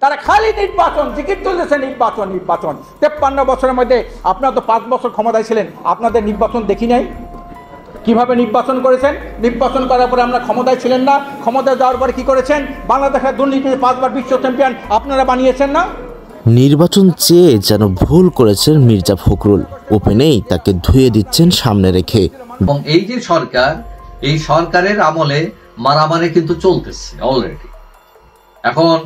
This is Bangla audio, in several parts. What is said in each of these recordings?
তারা খালি নির্বাচন, জিকির তুলতেছে নির্বাচন নির্বাচন। 53 বছরের মধ্যে আপনারা তো 5 বছর ক্ষমতায় ছিলেন, আপনাদের নির্বাচন দেখি নাই। কিভাবে নির্বাচন করেছেন? নির্বাচন করার পরে আমরা ক্ষমতায় ছিলেন না, ক্ষমতায় যাওয়ার পরে কি করেছেন? বাংলাদেশের দুর্নীতিতে 5 বার বিশ্ব চ্যাম্পিয়ন আপনারা বানিয়েছেন না? নির্বাচন চেয়ে যেন ভুল করেছেন মির্জা ফখরুল, ওপেনেই তাকে ধুয়ে দিচ্ছেন সামনে রেখে। এবং এই যে সরকার, এই সরকারের আমলে মারামারি কিন্তু চলতেছে অলরেডি। এখন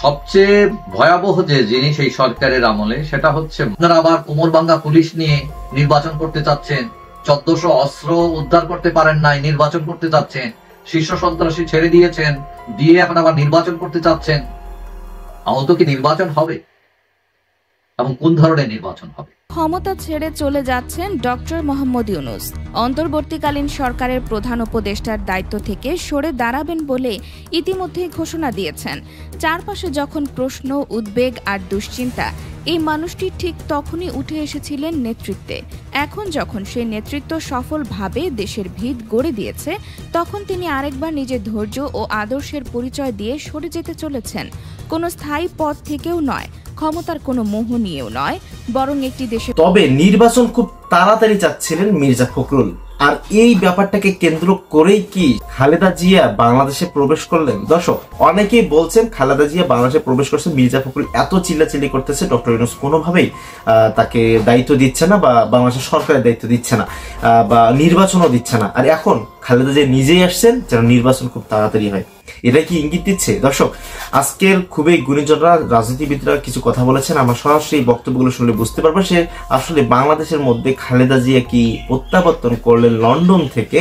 সবচেয়ে ভয়াবহ যে জিনিস এই সরকারের আমলে, সেটা হচ্ছে আপনারা আবার কোমর ভাঙ্গা পুলিশ নিয়ে নির্বাচন করতে চাচ্ছেন, 1400 অস্ত্র উদ্ধার করতে পারেন নাই, নির্বাচন করতে চাচ্ছেন, শীর্ষ সন্ত্রাসী ছেড়ে দিয়েছেন, দিয়ে এখন আবার নির্বাচন করতে চাচ্ছেন। আহত কি নির্বাচন হবে এবং কোন ধরনের নির্বাচন হবে? ক্ষমতা ছেড়ে চলে যাচ্ছেন ডক্টর মোহাম্মদ ইউনূস। অন্তর্বর্তীকালীন সরকারের প্রধান উপদেষ্টার দায়িত্ব থেকে সরে দাঁড়াবেন বলে ইতিমধ্যেই ঘোষণা দিয়েছেন। চারপাশে যখন প্রশ্ন, উদ্বেগ আর দুশ্চিন্তা, এই মানুষটি ঠিক তখনই উঠে এসেছিলেন নেতৃত্বে। এখন যখন সেই নেতৃত্ব সফলভাবে দেশের ভিত গড়ে দিয়েছে, তখন তিনি আরেকবার নিজের ধৈর্য ও আদর্শের পরিচয় দিয়ে সরে যেতে চলেছেন। কোনো স্থায়ী পদ থেকেও নয়, ক্ষমতার কোনো মোহ নিয়েও নয়, বরং একটি দেশে। তবে নির্বাচন খুব তাড়াতাড়ি চাচ্ছিলেন মির্জা ফখরুল, আর এই ব্যাপারটাকে কেন্দ্র করেই কি খালেদা জিয়া বাংলাদেশে প্রবেশ করলেন? দর্শক, অনেকেই বলছেন খালেদা জিয়া বাংলাদেশে প্রবেশ করছে, মির্জা ফখরুল এত চিল্লাচিল্লি করতেছে, ডক্টর ইউনূস কোনোভাবেই তাকে দায়িত্ব দিচ্ছে না, বা বাংলাদেশের সরকারের দায়িত্ব দিচ্ছে না, বা নির্বাচনও দিচ্ছে না। আর এখন খালেদা জিয়া নিজেই আসছেন যেন নির্বাচন খুব তাড়াতাড়ি হয়। এটাই কি ইঙ্গিত দিচ্ছে? দর্শক, আজকের খুবই গুণীজনরা, রাজনীতিবিদরা কিছু কথা বলেছেন, আমরা সরাসরি বক্তব্যগুলো শুনলে বুঝতে পারবো সে আসলে বাংলাদেশের মধ্যে খালেদা জিয়া কি প্রত্যাবর্তন করলেন লন্ডন থেকে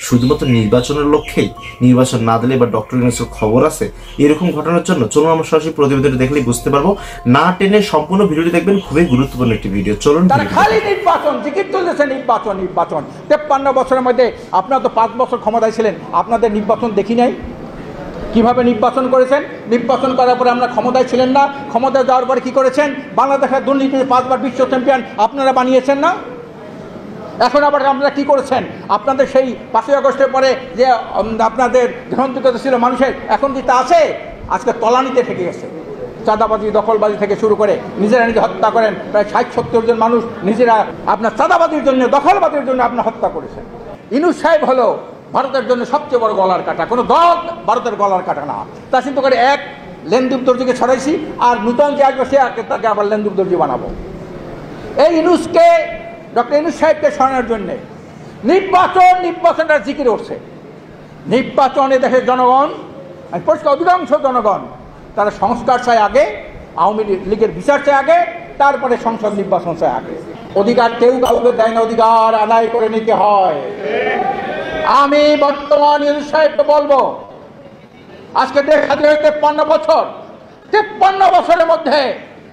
শুধুমাত্র নির্বাচনের লক্ষ্যেই, নির্বাচন না দিলে বা ডক্টর ইউনূসের খবর আছে এরকম ঘটনার জন্য। চলুন আমরা সরাসরি প্রতিবেদনটা দেখলেই বুঝতে পারবো, না টেনে সম্পূর্ণ ভিডিওটি দেখবেন, খুবই গুরুত্বপূর্ণ একটি ভিডিও। চলুন। তারা খালি নির্বাচন, জিকির তুলতেছে নির্বাচন নির্বাচন। 53 বছরের মধ্যে আপনারা তো 5 বছর ক্ষমতায় ছিলেন, আপনাদের নির্বাচন দেখি নাই। কিভাবে নির্বাচন করেছেন? নির্বাচন করার পরে আমরা ক্ষমতায় ছিলেন না, ক্ষমতায় যাওয়ার পরে কি করেছেন? বাংলাদেশের দুর্নীতিতে 5 বার বিশ্ব চ্যাম্পিয়ন আপনারা বানিয়েছেন না? এখন আবার আপনারা কি করেছেন? আপনাদের সেই 5ই আগস্টের পরে যে আপনাদের গ্রহণযোগ্যতা ছিল মানুষের, এখন কি তা আছে? আজকে তলানিতে ঠেকে গেছে। চাঁদাবাজি, দখলবাজি থেকে শুরু করে নিজেরা নিজে হত্যা করেন। প্রায় 60-70 জন মানুষ নিজেরা আপনার চাঁদাবাজির জন্য, দখলবাজির জন্য আপনার হত্যা করেছেন। ইউনূস সাহেব হলো ভারতের জন্য সবচেয়ে বড় গলার কাটা, কোনো দল ভারতের গলার কাটা না। তা চিন্তা করে এক লেন্দুব দর্জিকে ছড়াইছি, আর নূতন যে আসবে সে তাকে আবার লেন্দুব দর্জি বানাবো। এই ইউনূসকে, ডক্টর ইউনূস সাহেবকে সরানোর জন্যে নির্বাচনটা জিকির উঠছে। নির্বাচনে দেশের জনগণ, পরিষ্কার অধিকাংশ জনগণ, তারা সংস্কার চায় আগে, আওয়ামী লীগের বিচার চায় আগে, তারপরে সংসদ নির্বাচন চায় আগে। অধিকার কেউ কাউকে দেয় না, অধিকার আদায় করে নিতে হয়। আমি বর্তমান ইউনূস সাহেবকে বলবো, আজকে দেশ স্বাধীন হয়ে 53 বছর, 53 বছরের মধ্যে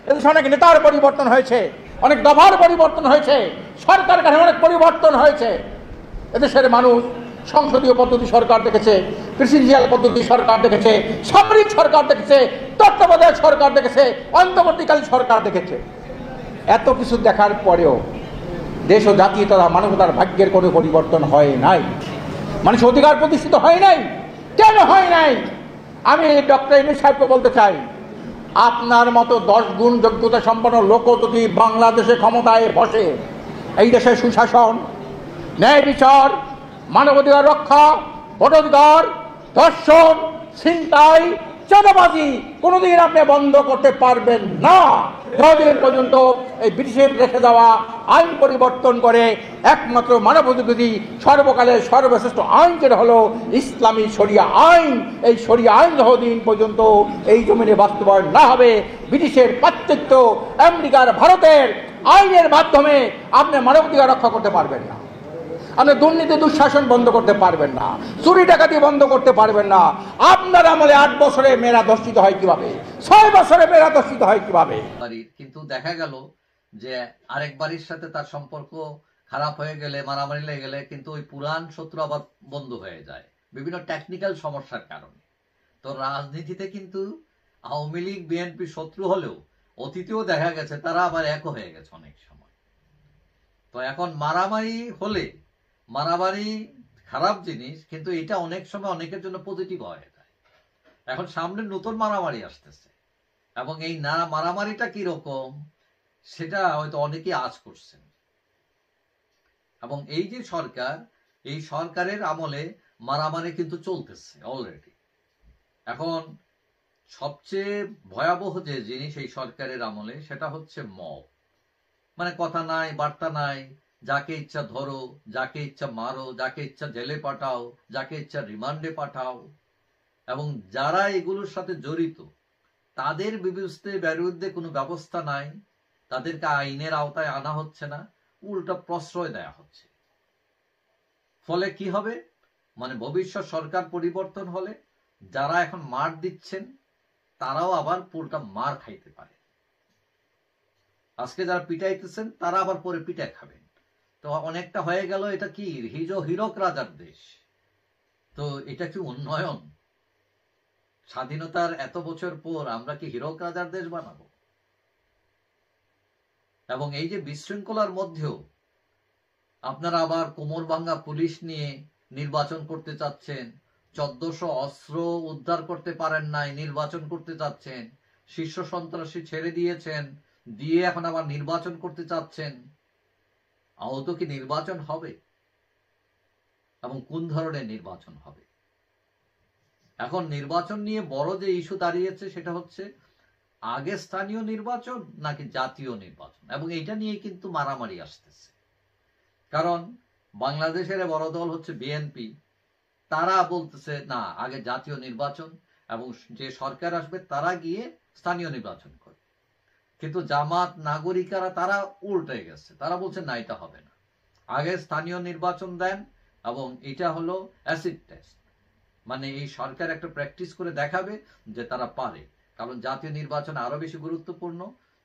এদেশে অনেক নেতার পরিবর্তন হয়েছে, অনেক দফার পরিবর্তন হয়েছে, সরকার কাছে অনেক পরিবর্তন হয়েছে। এদেশের মানুষ সংসদীয় পদ্ধতি সরকার দেখেছে, প্রেসিডেন্সিয়াল পদ্ধতি সরকার দেখেছে, সামরিক সরকার দেখেছে, তত্ত্বাবধায়ক সরকার দেখেছে, অন্তর্বর্তীকালীন সরকার দেখেছে। এত কিছু দেখার পরেও দেশ ও জাতি তথা মানবতার ভাগ্যের কোনো পরিবর্তন হয় নাই, মানুষ অধিকার প্রতিষ্ঠিত হয় নাই। কেন হয় নাই? আমি ডক্টর ইউনূস সাহেবকে বলতে চাই, আপনার মতো 10 গুণ যোগ্যতা সম্পন্ন লোক যদি বাংলাদেশে ক্ষমতায় বসে, এই দেশের সুশাসন, ন্যায় বিচার, মানবাধিকার রক্ষা, ভোটাধিকার, ধর্ষণ, ছিনতাই, চাঁদাবাজি কোনোদিন আপনি বন্ধ করতে পারবেন না, যতদিন পর্যন্ত এই ব্রিটিশের রেখে দেওয়া আইন পরিবর্তন করে একমাত্র মানবাধিকারী সর্বকালের সর্বশ্রেষ্ঠ আইন যেটা হলো ইসলামী শরিয়া আইন, এই শরিয়া আইন যতদিন পর্যন্ত এই জমিনে বাস্তবায়ন না হবে, ব্রিটিশের পাশ্চাত্য, আমেরিকার, ভারতের আইনের মাধ্যমে আপনি মানবাধিকার রক্ষা করতে পারবেন না। আপনি দুর্নীতি দুঃশাসন বন্ধ করতে পারবেন না, চুরি ডাকাতি বন্ধ করতে পারবেন না। আপনার আমলে 8 বছরে মেয়েরা ধর্ষিত হয় কিভাবে, 6 বছরে মেয়েরা ধর্ষিত হয় কিভাবে? কিন্তু দেখা গেল যে আরেক বাড়ির সাথে তার সম্পর্ক খারাপ হয়ে গেলে, মারামারি লেগে গেলে কিন্তু ওই পুরান শত্রু আবার বন্ধ হয়ে যায় বিভিন্ন টেকনিক্যাল সমস্যার কারণে। তো রাজনীতিতে কিন্তু আওয়ামী লীগ বিএনপি শত্রু হলেও অতীতেও দেখা গেছে তারা আবার এক হয়ে গেছে অনেক সময়। তো এখন মারামারি হলে, মারামারি খারাপ জিনিস, কিন্তু এটা অনেক সময় অনেকের জন্য পজিটিভ হয়ে যায়। এখন সামনে নতুন মারামারি আসতেছে, এবং এই না মারামারিটা কিরকম সেটা হয়তো অনেকেই আজ করছেন। এবং এই যে সরকার, এই সরকারের আমলে মারামারি কিন্তু চলতেছে অলরেডি। এখন সবচেয়ে ভয়াবহ যে জিনিস এই সরকারের আমলে সেটা হচ্ছে মব, মানে কথা নাই বার্তা নাই, যাকে ইচ্ছা ধরো, যাকে ইচ্ছা মারো, যাকে ইচ্ছা জেলে পাঠাও, যাকে ইচ্ছা রিমান্ডে পাঠাও। এবং যারা এগুলোর সাথে জড়িত তাদের বিরুদ্ধে কোনো ব্যবস্থা নাই, তাদেরকে আইনের আওতায় আনা হচ্ছে না, উল্টা প্রশ্রয় দেয়া হচ্ছে। ফলে কি হবে, মানে ভবিষ্যৎ সরকার পরিবর্তন হলে যারা এখন মার দিচ্ছেন তারাও আবার পুরোটা মার খাইতে পারে। আজকে যারা পিটাইতেছেন তারা আবার পরে পিটাই খাবেন। তো অনেকটা হয়ে গেল এটা কি হীরক রাজার দেশ। তো এটা কি উন্নয়ন? স্বাধীনতার এত বছর পর আমরা কি হীরক রাজার দেশ বানাবো? এবং এই যে বিশৃঙ্খলার মধ্যেও আপনারা আবার কোমর ভাঙ্গা পুলিশ নিয়ে নির্বাচন করতে চাচ্ছেন, 1400 অস্ত্র উদ্ধার করতে পারেন নাই, নির্বাচন করতে চাচ্ছেন, শীর্ষ সন্ত্রাসী ছেড়ে দিয়েছেন, দিয়ে এখন আবার নির্বাচন করতে চাচ্ছেন। আহত কি নির্বাচন হবে? এবং কোন ধরনের নির্বাচন হবে? এখন নির্বাচন নিয়ে বড় যে ইস্যু দাঁড়িয়েছে সেটা হচ্ছে আগে স্থানীয় নির্বাচন নাকি জাতীয় নির্বাচন, এবং এইটা নিয়ে কিন্তু মারামারি আসতেছে। কারণ বাংলাদেশের বড় দল হচ্ছে বিএনপি, তারা বলতেছে না আগে জাতীয় নির্বাচন এবং যে সরকার আসবে তারা গিয়ে স্থানীয় নির্বাচন করে। কিন্তু জামাত নাগরিকরা তারা উল্টে গেছে, তারা বলছে না এটা হবে না, আগে স্থানীয় নির্বাচন দেন এবং এটা হলো অ্যাসিড টেস্ট, মানে এই সরকার একটা প্র্যাকটিস করে দেখাবে যে তারা পারে, কারণ জাতীয় নির্বাচন আরো বেশি গুরুত্বপূর্ণ।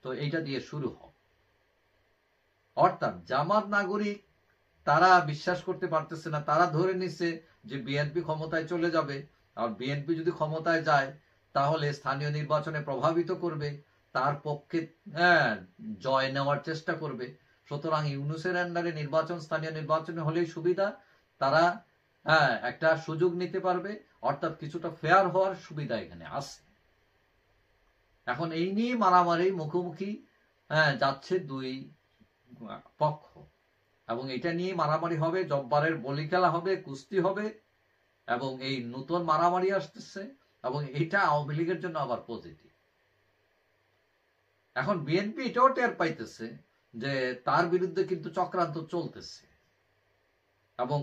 তো এইটা দিয়ে শুরু হয়। অর্থাৎ জামাত নাগরিক তারা বিশ্বাস করতে পারতেছে না, তারা ধরে নিচ্ছে যে বিএনপি ক্ষমতায় চলে যাবে, আর বিএনপি যদি ক্ষমতায় যায় তাহলে স্থানীয় নির্বাচনে প্রভাবিত করবে, তার পক্ষে জয় নেওয়ার চেষ্টা করবে। সুতরাং ইউনূসের আন্ডারে নির্বাচন স্থানীয় নির্বাচনে হলেই সুবিধা, তারা একটা সুযোগ নিতে পারবে, অর্থাৎ কিছুটা ফেয়ার হওয়ার সুবিধা এখানে আছে। এখন এই নিয়ে মারামারি মুখোমুখি যাচ্ছে দুই পক্ষ, এবং এটা নিয়ে মারামারি হবে, জব্বারের বলি খেলা হবে, কুস্তি হবে, এবং এই নতুন মারামারি আসতেছে, এবং এটা আওয়ামী লীগের জন্য আবার পজিটিভ। এখন বিএনপি এটাও টের পাইতেছে যে তার বিরুদ্ধে কিন্তু চক্রান্ত চলতেছে, এবং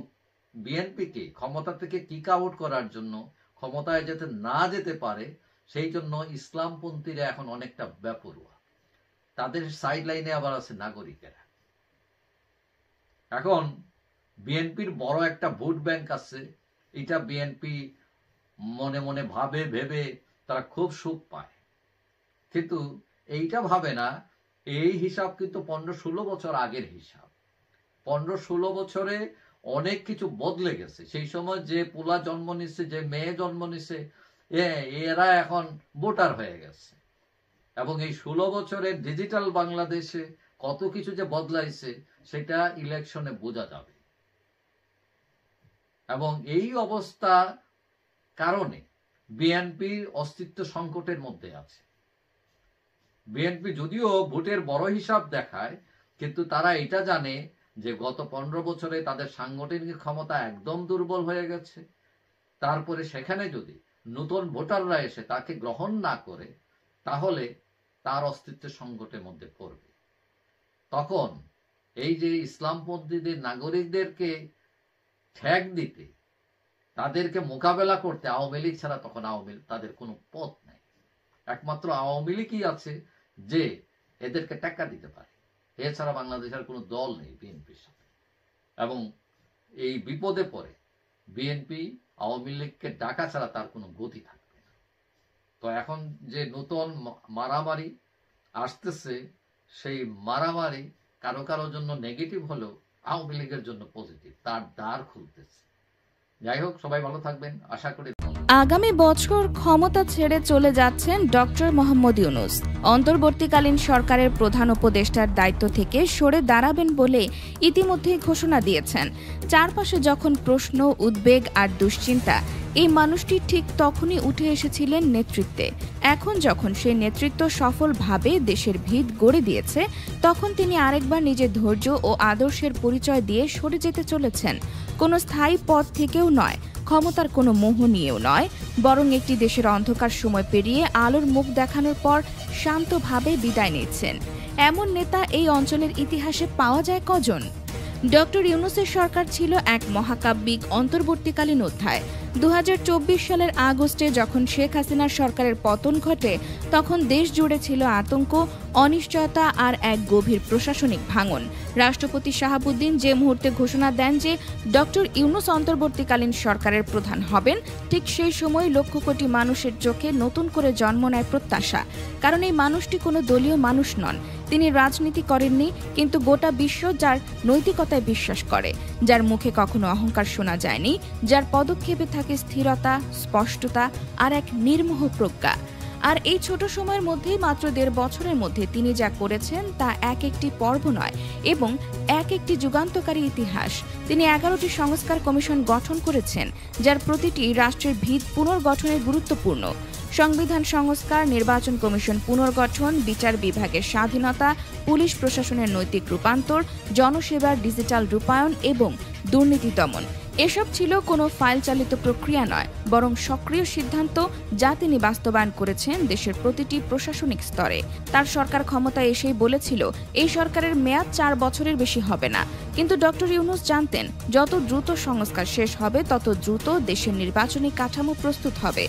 বিএনপিকে ক্ষমতা থেকে কিক আউট করার জন্য, ক্ষমতায় যাতে না যেতে পারে সেই জন্য ইসলামপন্থীরা এখন অনেকটা বেপরোয়া, তাদের সাইড লাইনে আবার আছে নাগরিকেরা। এখন বিএনপির বড় একটা ভোট ব্যাংক আছে, এটা বিএনপি মনে মনে ভেবে তারা খুব সুখ পায়, কিন্তু এইটা ভাবে না এই হিসাব কিন্তু 15-16 বছর আগের হিসাব। 15-16 বছরে অনেক কিছু বদলে গেছে। সেই সময় যে পোলা জন্ম নিচ্ছে, যে মেয়ে জন্ম নিচ্ছে, এরা এখন ভোটার হয়ে গেছে। এবং এই 16 বছরের ডিজিটাল বাংলাদেশে কত কিছু যে বদলাইছে সেটা ইলেকশনে বোঝা যাবে। এবং এই অবস্থা কারণে বিএনপি অস্তিত্ব সংকটের মধ্যে আছে। বিএনপি যদিও ভোটের বড় হিসাব দেখায়, কিন্তু তারা এটা জানে যে গত 15 বছরে তাদের সাংগঠনিক ক্ষমতা একদম দুর্বল হয়ে গেছে। তারপরে সেখানে যদি নতুন ভোটাররা এসে তাকে গ্রহণ না করে তাহলে তার অস্তিত্বের সংকটের মধ্যে পড়বে। তখন এই যে ইসলামপন্থীদের নাগরিকদেরকে ঠেক দিতে, তাদেরকে মোকাবেলা করতে আওয়ামী লীগ ছাড়া তখন তাদের কোনো পথ নেই। একমাত্র আওয়ামী লীগই আছে যে এদেরকে টেক্কা দিতে পারে, এছাড়া বাংলাদেশের কোনো দল নেই বিএনপির সাথে। এবং এই বিপদে পড়ে বিএনপি আওয়ামী লীগকে ডাকা ছাড়া তার কোনো গতি থাকবে না। তো এখন যে নতুন মারামারি আসতেছে, সেই মারামারি কারো কারোর জন্য নেগেটিভ হলেও আওয়ামী লীগের জন্য পজিটিভ, তার দ্বার খুলতেছে। যাই হোক, সবাই ভালো থাকবেন, আশা করি। আগামী বছর ক্ষমতা ছেড়ে চলে যাচ্ছেন ডক্টর মোহাম্মদ ইউনূস। অন্তর্বর্তীকালীন সরকারের প্রধান উপদেষ্টার দায়িত্ব থেকে সরে দাঁড়াবেন বলে ইতিমধ্যেই ঘোষণা দিয়েছেন। চারপাশে যখন প্রশ্ন, উদ্বেগ আর দুশ্চিন্তা, এই মানুষটি ঠিক তখনই উঠে এসেছিলেন নেতৃত্বে। এখন যখন সেই নেতৃত্ব সফলভাবে দেশের ভিত গড়ে দিয়েছে, তখন তিনি আরেকবার নিজের ধৈর্য ও আদর্শের পরিচয় দিয়ে সরে যেতে চলেছেন। কোনো স্থায়ী পদ থেকেও নয়, ক্ষমতার কোনো মোহ নিয়েও নয়, বরং একটি দেশের অন্ধকার সময় পেরিয়ে আলোর মুখ দেখানোর পর শান্তভাবে বিদায় নিচ্ছেন। এমন নেতা এই অঞ্চলের ইতিহাসে পাওয়া যায় কজন? ডক্টর ইউনূসের সরকার ছিল এক মহাকাব্যিক অন্তর্বর্তীকালীন অধ্যায়। 2024 সালের আগস্টে যখন শেখ হাসিনার সরকারের পতন ঘটে, তখন দেশ জুড়ে ছিল আতঙ্ক, অনিশ্চয়তা আর এক গভীর প্রশাসনিক ভাঙন। রাষ্ট্রপতি শাহাবুদ্দিন যে মুহূর্তে ঘোষণা দেন যে ডক্টর ইউনূস অন্তর্বর্তীকালীন সরকারের প্রধান হবেন, ঠিক সেই সময় লক্ষ কোটি মানুষের চোখে নতুন করে জন্ম নেয় প্রত্যাশা। কারণ এই মানুষটি কোনো দলীয় মানুষ নন। তিনি রাজনীতি করেননি, কিন্তু গোটা বিশ্ব যার নৈতিকতায় বিশ্বাস করে, যার মুখে কখনো অহংকার শোনা যায়নি, যার পদক্ষেপে থাকে স্থিরতা, স্পষ্টতা আর এক নির্মোহ প্রজ্ঞা। আর এই ছোট সময়ের মধ্যেই, মাত্র 1.5 বছরের মধ্যে তিনি যা করেছেন তা এক একটি পর্ব নয়, এবং এক একটি যুগান্তকারী ইতিহাস। তিনি 11টি সংস্কার কমিশন গঠন করেছেন, যার প্রতিটি রাষ্ট্রের ভিত পুনর্গঠনে গুরুত্বপূর্ণ। সংবিধান সংস্কার, নির্বাচন কমিশন পুনর্গঠন, বিচার বিভাগের স্বাধীনতা, পুলিশ প্রশাসনের নৈতিক রূপান্তর, জনসেবার ডিজিটাল রূপায়ণ এবং দুর্নীতি দমন। এসব ছিল কোনো ফাইল চালিত প্রক্রিয়া নয়, বরং সক্রিয় সিদ্ধান্ত যা তিনি বাস্তবায়ন করেছেন দেশের প্রতিটি প্রশাসনিক স্তরে। তার সরকার ক্ষমতায় এসেই বলেছিল এই সরকারের মেয়াদ 4 বছরের বেশি হবে না। কিন্তু ডক্টর ইউনূস জানতেন, যত দ্রুত সংস্কার শেষ হবে, তত দ্রুত দেশের নির্বাচনী কাঠামো প্রস্তুত হবে।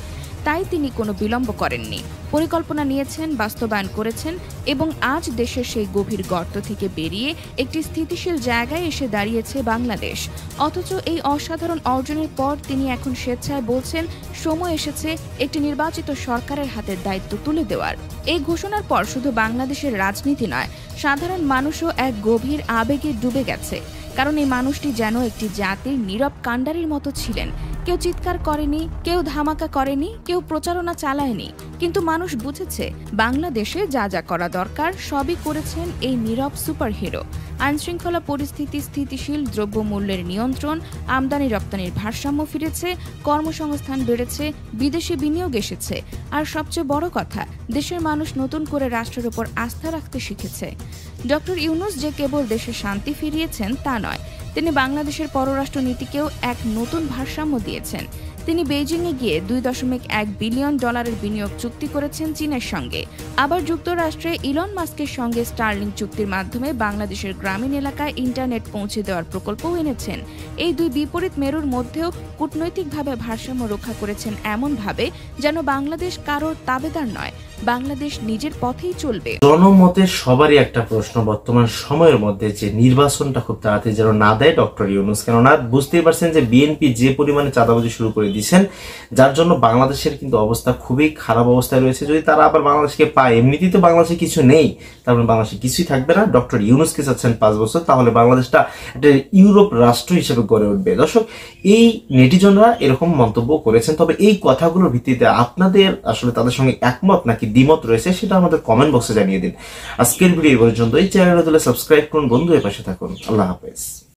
তাই তিনি কোনো বিলম্ব করেননি, পরিকল্পনা নিয়েছেন, বাস্তবায়ন করেছেন, এবং আজ দেশের সেই গভীর গর্ত থেকে বেরিয়ে একটি স্থিতিশীল জায়গায় এসে দাঁড়িয়েছে বাংলাদেশ। অথচ এই অসাধারণ অর্জনের পর তিনি এখন স্বেচ্ছায় বলছেন সময় এসেছে একটি নির্বাচিত সরকারের হাতের দায়িত্ব তুলে দেওয়ার। এই ঘোষণার পর শুধু বাংলাদেশের রাজনীতি নয়, সাধারণ মানুষও এক গভীর আবেগে ডুবে গেছে। কারণ এই মানুষটি যেন একটি জাতির নীরব কাণ্ডারির মতো ছিলেন। কেউ চিৎকার করেনি, কেউ ধামাকা করেনি, কেউ প্রচারণা চালায়নি, কিন্তু মানুষ বুঝেছে বাংলাদেশে যা যা করা দরকার সবই করেছেন এই নীরব সুপারহিরো। আইনশৃঙ্খলা পরিস্থিতি স্থিতিশীল, দ্রব্যমূল্যের নিয়ন্ত্রণ, আমদানি রপ্তানির ভারসাম্য ফিরেছে, কর্মসংস্থান বেড়েছে, বিদেশি বিনিয়োগ এসেছে, আর সবচেয়ে বড় কথা, দেশের মানুষ নতুন করে রাষ্ট্রের উপর আস্থা রাখতে শিখেছে। ডক্টর ইউনূস যে কেবল দেশে শান্তি ফিরিয়েছেন তা নয়, তিনি বাংলাদেশের পররাষ্ট্র নীতিকেও এক নতুন ভারসাম্য দিয়েছেন। তিনি বেইজিংয়ে গিয়ে $2.1 বিলিয়ন বিনিয়োগ চুক্তি করেছেন চীনের সঙ্গে। আবার যুক্তরাষ্ট্রে ইলন মাস্কের সঙ্গে স্টারলিং চুক্তির মাধ্যমে বাংলাদেশের গ্রামীণ এলাকায় ইন্টারনেট পৌঁছে দেওয়ার প্রকল্পও এনেছেন। এই দুই বিপরীত মেরুর মধ্যেও কূটনৈতিকভাবে ভারসাম্য রক্ষা করেছেন এমনভাবে যেন বাংলাদেশ কারোর তাবেদার নয়, বাংলাদেশ নিজের পথেই চলবে। জনমতের সবারই একটা প্রশ্ন, বর্তমান সময়ের মধ্যে যে নির্বাচনটা খুব তাড়াতাড়ি যেন না দেয় ডক্টর ইউনূস। কেননা বুঝতেই পারছেন যে বিএনপি যে পরিমাণে চাঁদাবাজি শুরু করে দিয়েছেন, যার জন্য বাংলাদেশের কিন্তু অবস্থা খুবই খারাপ অবস্থায় রয়েছে। যদি তারা আবার বাংলাদেশকে পায়, এমনিতেই তো বাংলাদেশে কিছু নেই, তারপরে বাংলাদেশে কিছুই থাকবে না। ডক্টর ইউনূসকে চাচ্ছেন 5 বছর, তাহলে বাংলাদেশটা একটা ইউরোপ রাষ্ট্র হিসেবে গড়ে উঠবে। দর্শক, এই নেটিজনরা এরকম মন্তব্য করেছেন। তবে এই কথাগুলোর ভিত্তিতে আপনাদের আসলে তাদের সঙ্গে একমত নাকি দ্বিমত রয়েছে, সেটা আমাদের কমেন্ট বক্সে জানিয়ে দিন। আজকের ভিডিও এই পর্যন্ত। এই চ্যানেলে সাবস্ক্রাইব করুন, বন্ধু এর পাশে থাকুন। আল্লাহ হাফেজ।